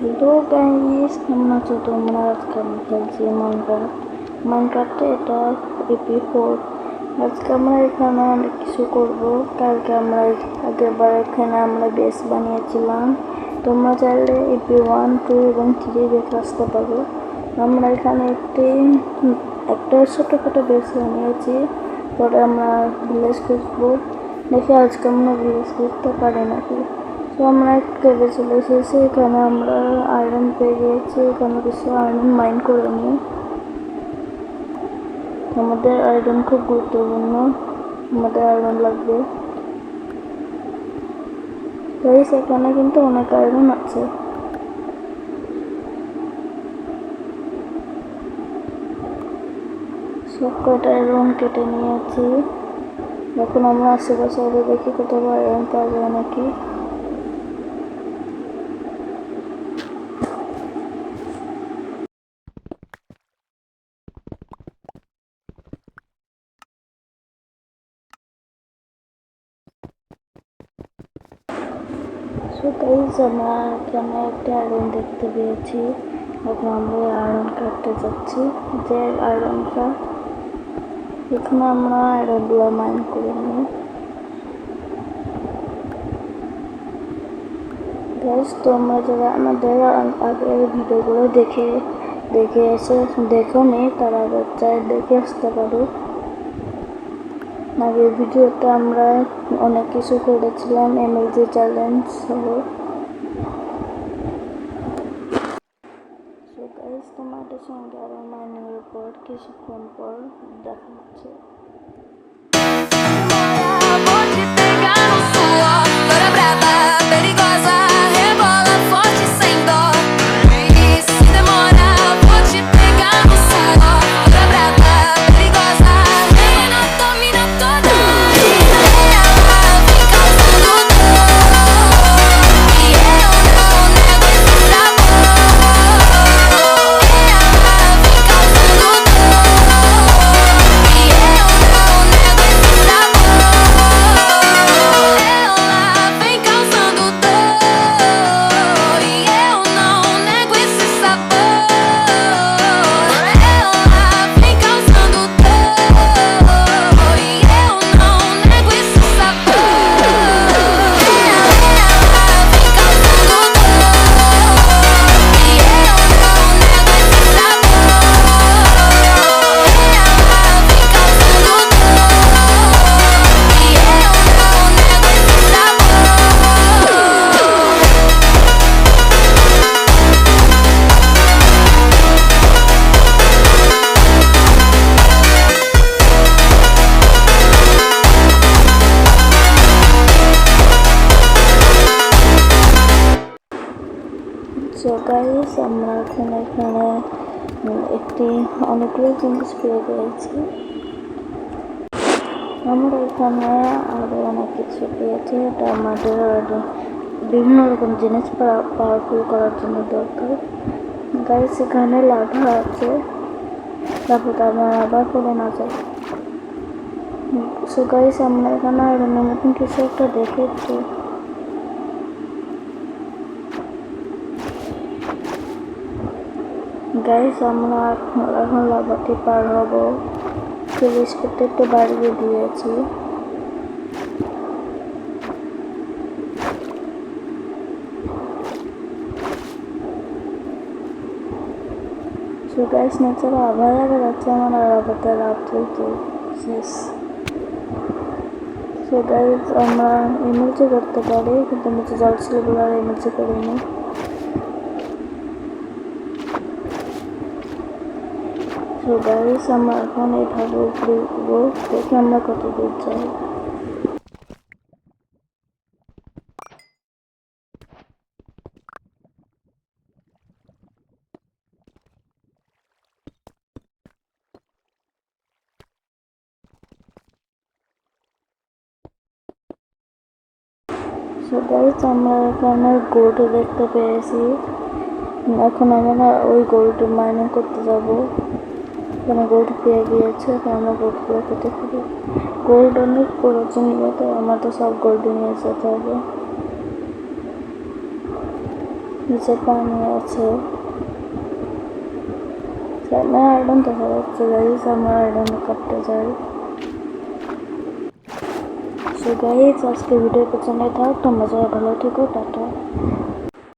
Hello guys, কেমন আছো তোমরা? আজকে আমি খেলছি মাইনক্রাফটে। এটা EP4। আজকে আমরা এখানে অনেক কিছু করব। কালকে আমরা আগেরবার এখানে আমরা বেস বানিয়েছিলাম। তোমরা চাইলে EP1, 2 এবং 3 দেখে আসতে পারো। আমরা এখানে একটা ছোটোখাটো বেস বানিয়েছি। পরে আমরা ভিলেজ খুঁজবো, দেখি আজকে আমরা ভিলেজ খুঁজতে পারি নাকি। তো আমরা কেটে চলে এসেছি। এখানে আমরা আয়রন পেয়ে গিয়েছি। এখানে কিছু আয়রন মাইন করে নিই। আমাদের আয়রন খুব গুরুত্বপূর্ণ, আমাদের আয়রন লাগবে। গাইস, এখানে কিন্তু অনেক আয়রন আছে। সব কটা আয়রন কেটে নিয়েছি। এখন আমরা আশেপাশে আরো দেখি কোথাও আয়রন পাওয়া যায় নাকি। সো গাইস, আমরা এখানে একটা আয়রন দেখতে পেয়েছি। এখন আমরা আয়রন কাটতে যাচ্ছি। যে আয়রনটা এখানে আমরা আয়রনগুলো মাইন করে নিই। গাইস, তোমরা যারা আমাদের আগের ভিডিওগুলো দেখে দেখো নি, তারা চাই দেখে আসতে পারো। আগের ভিডিওতে আমরা অনেক কিছু করেছিলাম, MLG চ্যালেঞ্জ সহ। সো গাইস, তোমাদের সঙ্গে আরো মাইনের পর কিছুক্ষণ পর দেখা হচ্ছে। সো গাইস, আমরা এখানে অনেকগুলো জিনিস পেয়ে গিয়েছি। আমরা এখানে আরো অনেক কিছু পেয়েছি। এটা আমাদের বিভিন্ন রকম জিনিস পাওয়ারফুল করার জন্য দরকার। গাইস, এখানে লাভা আছে, লাভাটা আমরা আবার করে না যাই। সো গাইস, আমরা এখানে আয়রনের মতন কিছু একটা দেখেছি। গাইস, আমরা এখন লাভাটি পার হব। স্পিডটা একটু বাড়িয়ে দিয়েছি। সো গাইস, নেচারে আবার যাচ্ছে। আমার আবার লাভ চলছে শেষ। সো গাইস, আমরা এমএলজি করতে পারি, কিন্তু নিচে জল ছিল বলে আর এমএলজি করিনি। সো গাইস, আমরা এখন এইভাবে উপরে উঠবো, দেখে আমরা কত দূর যাই। সো গাইস, আমরা এখানে গোল্ড দেখতে পেয়েছি। এখন আমরা ওই গোল্ড মাইনিং করতে যাব। এখানে গোল্ড পেয়ে গিয়েছে, এখন আমরা গোল্ডগুলো কেটে ফেলি। গোল্ড অনেক প্রয়োজনীয়, তো আমাদের সব গোল্ড নিয়ে যেতে হবে। নিচে পানি আছে। সামনে আয়রন দেখা যাচ্ছে গাইস, আমরা আয়রন কাটতে যাই। সো গাইস, আজকে ভিডিওর পেছনে থাক, তোমরা সবাই ভালো থেকো, টাটা।